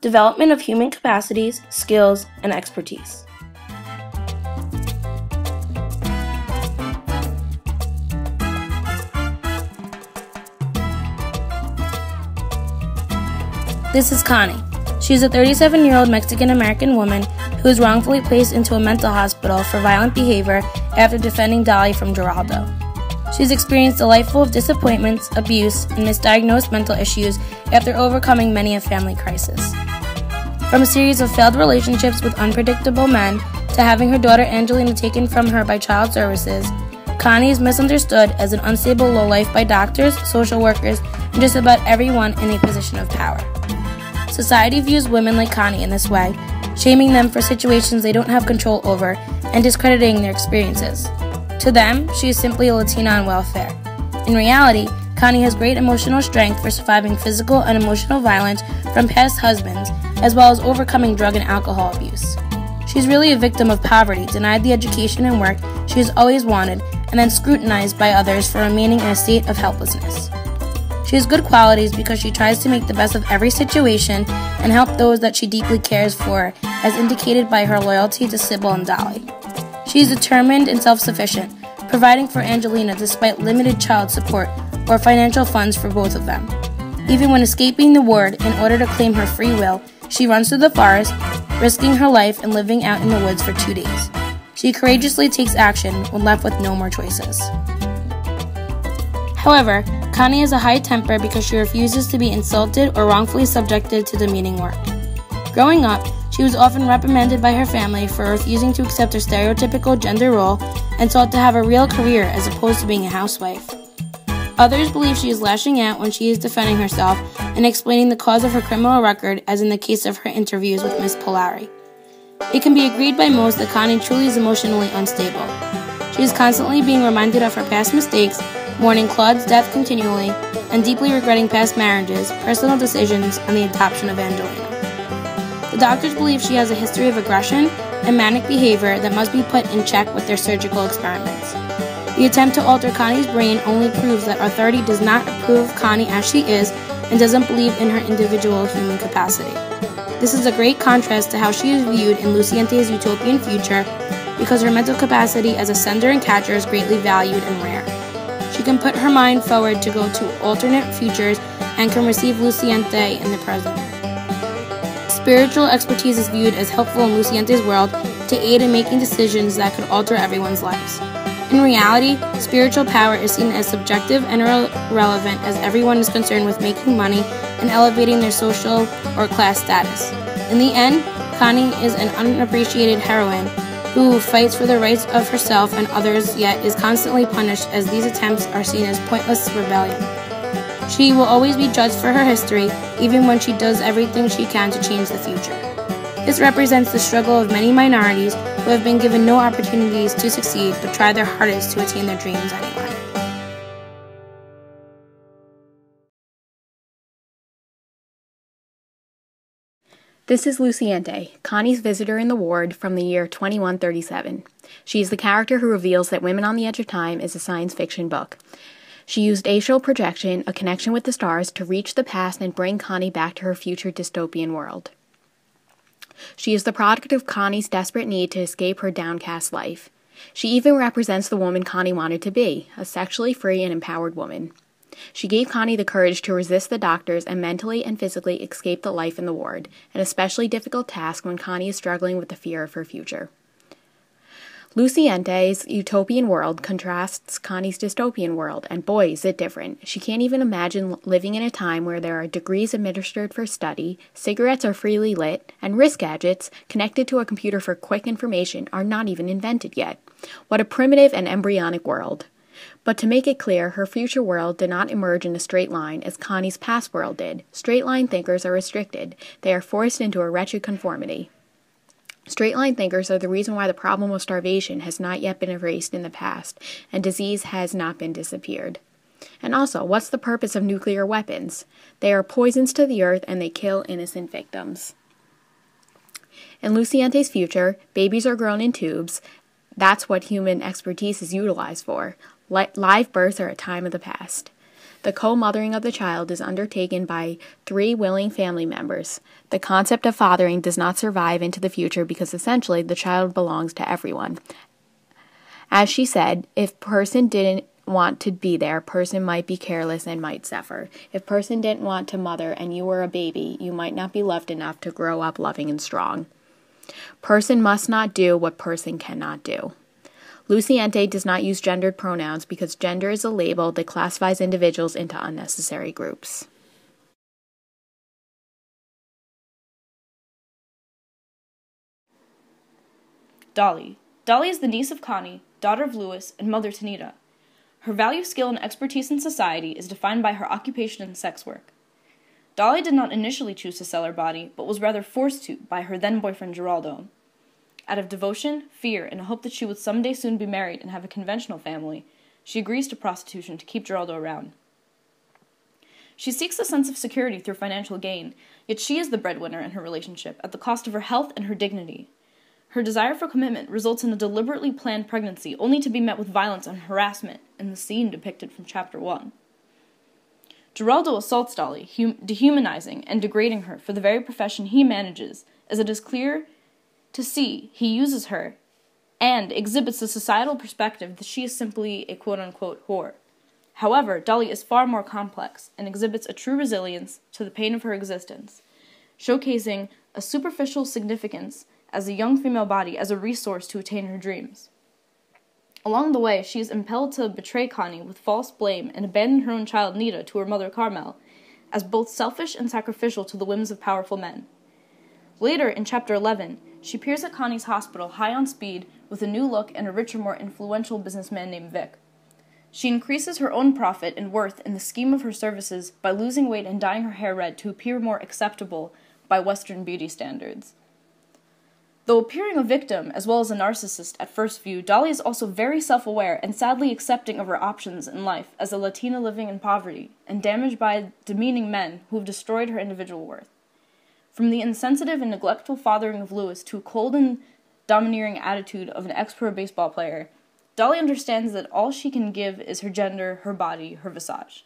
development of human capacities, skills, and expertise. This is Connie. She is a 37-year-old Mexican-American woman who was wrongfully placed into a mental hospital for violent behavior after defending Dolly from Geraldo. She's experienced a life full of disappointments, abuse, and misdiagnosed mental issues after overcoming many a family crisis. From a series of failed relationships with unpredictable men to having her daughter Angelina taken from her by child services, Connie is misunderstood as an unstable lowlife by doctors, social workers, and just about everyone in a position of power. Society views women like Connie in this way, shaming them for situations they don't have control over and discrediting their experiences. To them, she is simply a Latina on welfare. In reality, Connie has great emotional strength for surviving physical and emotional violence from past husbands, as well as overcoming drug and alcohol abuse. She's really a victim of poverty, denied the education and work she has always wanted, and then scrutinized by others for remaining in a state of helplessness. She has good qualities because she tries to make the best of every situation and help those that she deeply cares for, as indicated by her loyalty to Sybil and Dolly. She is determined and self-sufficient, providing for Angelina despite limited child support or financial funds for both of them. Even when escaping the ward in order to claim her free will, she runs through the forest, risking her life and living out in the woods for 2 days. She courageously takes action when left with no more choices. However, Connie has a high temper because she refuses to be insulted or wrongfully subjected to demeaning work. Growing up, she was often reprimanded by her family for refusing to accept her stereotypical gender role and sought to have a real career as opposed to being a housewife. Others believe she is lashing out when she is defending herself and explaining the cause of her criminal record, as in the case of her interviews with Miss Polari. It can be agreed by most that Connie truly is emotionally unstable. She is constantly being reminded of her past mistakes, mourning Claude's death continually, and deeply regretting past marriages, personal decisions, and the adoption of Angelina. The doctors believe she has a history of aggression and manic behavior that must be put in check with their surgical experiments. The attempt to alter Connie's brain only proves that authority does not approve of Connie as she is and doesn't believe in her individual human capacity. This is a great contrast to how she is viewed in Luciente's utopian future, because her mental capacity as a sender and catcher is greatly valued and rare. She can put her mind forward to go to alternate futures and can receive Luciente in the present. Spiritual expertise is viewed as helpful in Luciente's world to aid in making decisions that could alter everyone's lives. In reality, spiritual power is seen as subjective and irrelevant, as everyone is concerned with making money and elevating their social or class status. In the end, Connie is an unappreciated heroine who fights for the rights of herself and others, yet is constantly punished, as these attempts are seen as pointless rebellion. She will always be judged for her history, even when she does everything she can to change the future. This represents the struggle of many minorities who have been given no opportunities to succeed but try their hardest to attain their dreams anyway. This is Luciente, Connie's visitor in the ward from the year 2137. She is the character who reveals that Women on the Edge of Time is a science fiction book. She used astral projection, a connection with the stars, to reach the past and bring Connie back to her future dystopian world. She is the product of Connie's desperate need to escape her downcast life. She even represents the woman Connie wanted to be, a sexually free and empowered woman. She gave Connie the courage to resist the doctors and mentally and physically escape the life in the ward, an especially difficult task when Connie is struggling with the fear of her future. Luciente's utopian world contrasts Connie's dystopian world, and boy, is it different. She can't even imagine living in a time where there are degrees administered for study, cigarettes are freely lit, and wrist gadgets connected to a computer for quick information are not even invented yet. What a primitive and embryonic world. But to make it clear, her future world did not emerge in a straight line as Connie's past world did. Straight-line thinkers are restricted. They are forced into a wretched conformity. Straight-line thinkers are the reason why the problem of starvation has not yet been erased in the past, and disease has not been disappeared. And also, what's the purpose of nuclear weapons? They are poisons to the earth, and they kill innocent victims. In Luciente's future, babies are grown in tubes. That's what human expertise is utilized for. Live births are a time of the past. The co-mothering of the child is undertaken by 3 willing family members. The concept of fathering does not survive into the future because essentially the child belongs to everyone. As she said, if person didn't want to be there, person might be careless and might suffer. If person didn't want to mother and you were a baby, you might not be loved enough to grow up loving and strong. Person must not do what person cannot do. Luciente does not use gendered pronouns because gender is a label that classifies individuals into unnecessary groups. Dolly. Dolly is the niece of Connie, daughter of Louis, and mother to Nita. Her value, skill, and expertise in society is defined by her occupation in sex work. Dolly did not initially choose to sell her body, but was rather forced to by her then-boyfriend Geraldo. Out of devotion, fear, and a hope that she would someday soon be married and have a conventional family, she agrees to prostitution to keep Geraldo around. She seeks a sense of security through financial gain, yet she is the breadwinner in her relationship at the cost of her health and her dignity. Her desire for commitment results in a deliberately planned pregnancy, only to be met with violence and harassment in the scene depicted from Chapter 1. Geraldo assaults Dolly, dehumanizing and degrading her for the very profession he manages, as it is clear to see he uses her and exhibits a societal perspective that she is simply a quote-unquote whore. However, Dolly is far more complex and exhibits a true resilience to the pain of her existence, showcasing a superficial significance as a young female body as a resource to attain her dreams. Along the way, she is impelled to betray Connie with false blame and abandon her own child Nita to her mother Carmel, as both selfish and sacrificial to the whims of powerful men. Later, in Chapter 11, she appears at Connie's hospital high on speed with a new look and a richer, more influential businessman named Vic. She increases her own profit and worth in the scheme of her services by losing weight and dyeing her hair red to appear more acceptable by Western beauty standards. Though appearing a victim as well as a narcissist at first view, Dolly is also very self-aware and sadly accepting of her options in life as a Latina living in poverty and damaged by demeaning men who have destroyed her individual worth. From the insensitive and neglectful fathering of Louis to a cold and domineering attitude of an ex-pro baseball player, Dolly understands that all she can give is her gender, her body, her visage.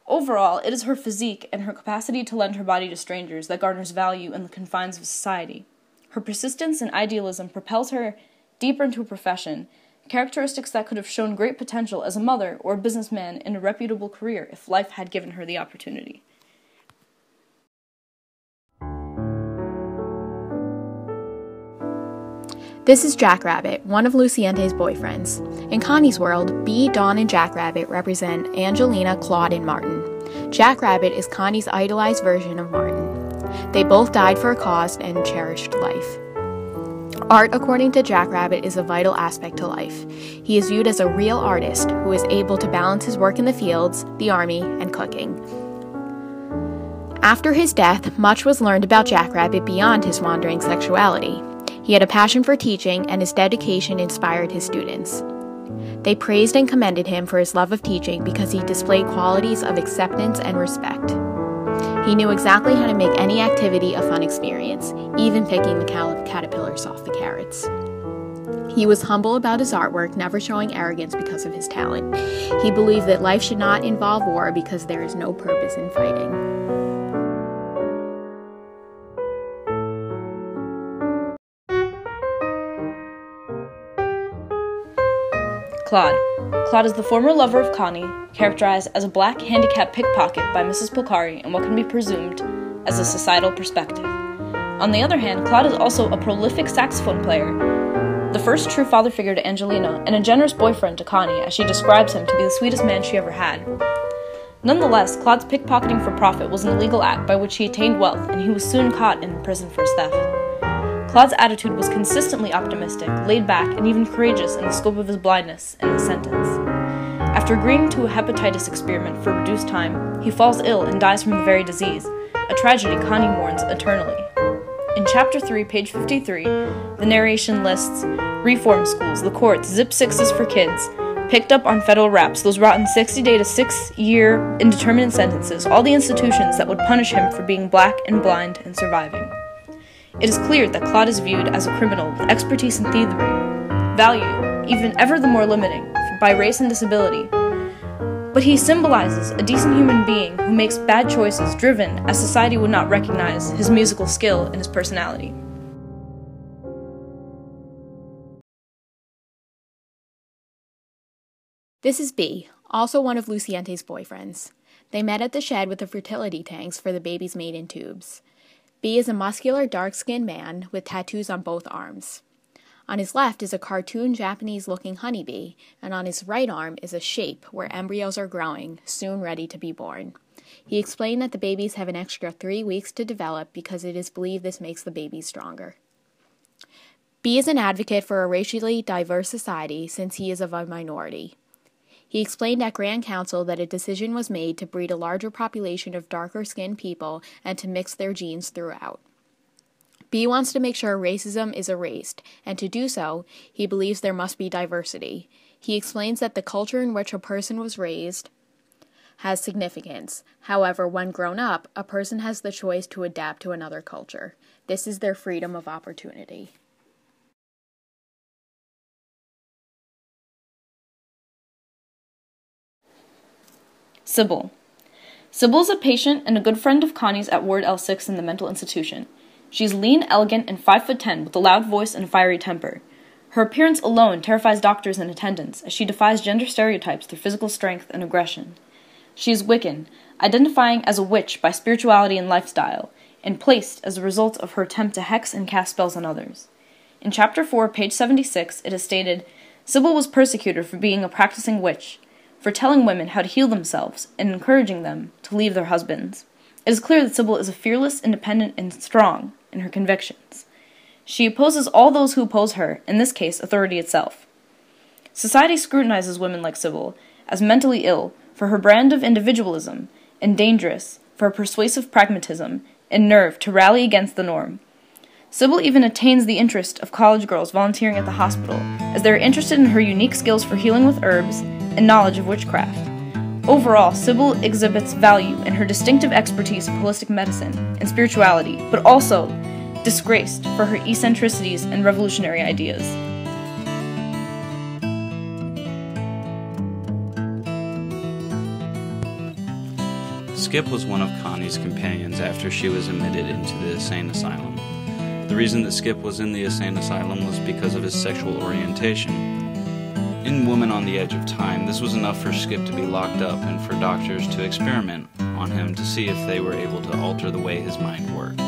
Overall, it is her physique and her capacity to lend her body to strangers that garners value in the confines of society. Her persistence and idealism propels her deeper into a profession, characteristics that could have shown great potential as a mother or a businessman in a reputable career if life had given her the opportunity. This is Jackrabbit, one of Luciente's boyfriends. In Connie's world, Bee, Dawn, and Jackrabbit represent Angelina, Claude, and Martin. Jackrabbit is Connie's idolized version of Martin. They both died for a cause and cherished life. Art, according to Jackrabbit, is a vital aspect to life. He is viewed as a real artist who is able to balance his work in the fields, the army, and cooking. After his death, much was learned about Jackrabbit beyond his wandering sexuality. He had a passion for teaching, and his dedication inspired his students. They praised and commended him for his love of teaching because he displayed qualities of acceptance and respect. He knew exactly how to make any activity a fun experience, even picking the caterpillars off the carrots. He was humble about his artwork, never showing arrogance because of his talent. He believed that life should not involve war because there is no purpose in fighting. Claude. Claude is the former lover of Connie, characterized as a black handicapped pickpocket by Mrs. Polcari in what can be presumed as a societal perspective. On the other hand, Claude is also a prolific saxophone player, the first true father figure to Angelina, and a generous boyfriend to Connie, as she describes him to be the sweetest man she ever had. Nonetheless, Claude's pickpocketing for profit was an illegal act by which he attained wealth, and he was soon caught and imprisoned for his theft. Claude's attitude was consistently optimistic, laid back, and even courageous in the scope of his blindness and his sentence. After agreeing to a hepatitis experiment for reduced time, he falls ill and dies from the very disease, a tragedy Connie mourns eternally. In Chapter 3, page 53, the narration lists reform schools, the courts, zip sixes for kids, picked up on federal raps, those rotten 60-day to 6-year indeterminate sentences, all the institutions that would punish him for being black and blind and surviving. It is clear that Claude is viewed as a criminal with expertise in thievery, value, even ever the more limiting, by race and disability. But but he symbolizes a decent human being who makes bad choices driven as society would not recognize his musical skill and his personality. This is B, also one of Luciente's boyfriends. They met at the shed with the fertility tanks for the babies made in tubes. B is a muscular, dark-skinned man with tattoos on both arms. On his left is a cartoon Japanese-looking honeybee, and on his right arm is a shape where embryos are growing, soon ready to be born. He explained that the babies have an extra 3 weeks to develop because it is believed this makes the babies stronger. B is an advocate for a racially diverse society since he is of a minority. He explained at Grand Council that a decision was made to breed a larger population of darker-skinned people and to mix their genes throughout. B wants to make sure racism is erased, and to do so, he believes there must be diversity. He explains that the culture in which a person was raised has significance. However, when grown up, a person has the choice to adapt to another culture. This is their freedom of opportunity. Sybil. Sybil is a patient and a good friend of Connie's at Ward L6 in the mental institution. She is lean, elegant, and 5'10", with a loud voice and a fiery temper. Her appearance alone terrifies doctors and attendants, as she defies gender stereotypes through physical strength and aggression. She is Wiccan, identifying as a witch by spirituality and lifestyle, and placed as a result of her attempt to hex and cast spells on others. In Chapter 4, page 76, it is stated, Sybil was persecuted for being a practicing witch, for telling women how to heal themselves and encouraging them to leave their husbands. It is clear that Sybil is fearless, independent, and strong in her convictions. She opposes all those who oppose her, in this case, authority itself. Society scrutinizes women like Sybil as mentally ill for her brand of individualism, and dangerous for her persuasive pragmatism and nerve to rally against the norm. Sybil even attains the interest of college girls volunteering at the hospital, as they are interested in her unique skills for healing with herbs and knowledge of witchcraft. Overall, Sybil exhibits value in her distinctive expertise of holistic medicine and spirituality, but also disgraced for her eccentricities and revolutionary ideas. Skip was one of Connie's companions after she was admitted into the insane asylum. The reason that Skip was in the insane asylum was because of his sexual orientation. In Woman on the Edge of Time, this was enough for Skip to be locked up and for doctors to experiment on him to see if they were able to alter the way his mind worked.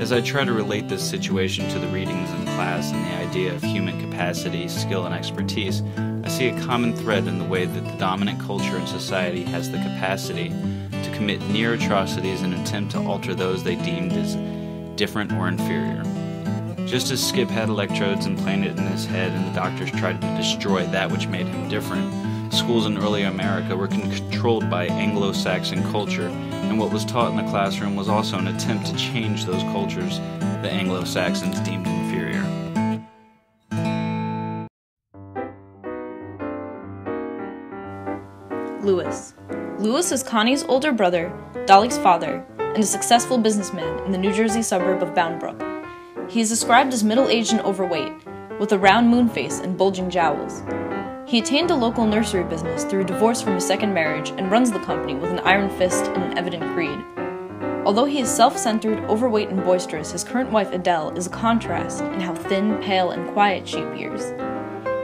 As I try to relate this situation to the readings in class and the idea of human capacity, skill, and expertise, I see a common thread in the way that the dominant culture in society has the capacity to commit near atrocities in an attempt to alter those they deemed as different or inferior. Just as Skip had electrodes implanted in his head and the doctors tried to destroy that which made him different, schools in early America were controlled by Anglo-Saxon culture, and what was taught in the classroom was also an attempt to change those cultures the Anglo-Saxons deemed inferior. Lewis. Lewis is Connie's older brother, Dolly's father, and a successful businessman in the New Jersey suburb of Bound Brook. He is described as middle-aged and overweight, with a round moon face and bulging jowls. He attained a local nursery business through a divorce from his second marriage and runs the company with an iron fist and an evident greed. Although he is self-centered, overweight, and boisterous, his current wife Adele is a contrast in how thin, pale, and quiet she appears.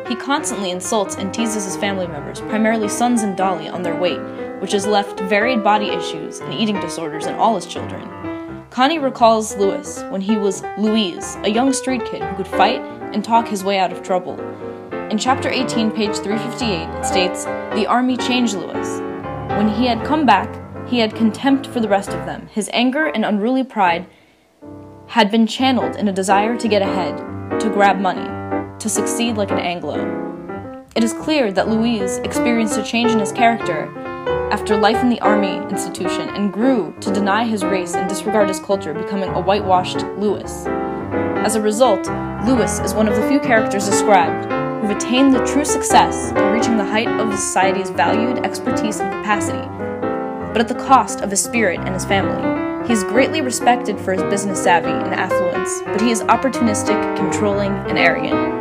He constantly insults and teases his family members, primarily sons and Dolly, on their weight, which has left varied body issues and eating disorders in all his children. Connie recalls Lewis when he was Louise, a young street kid who could fight and talk his way out of trouble. In Chapter 18, page 358, it states, "The army changed Lewis. When he had come back, he had contempt for the rest of them. His anger and unruly pride had been channeled in a desire to get ahead, to grab money, to succeed like an Anglo." It is clear that Louise experienced a change in his character after life in the army institution and grew to deny his race and disregard his culture, becoming a whitewashed Lewis. As a result, Lewis is one of the few characters described who have attained the true success in reaching the height of society's valued expertise and capacity, but at the cost of his spirit and his family. He is greatly respected for his business savvy and affluence, but he is opportunistic, controlling, and arrogant.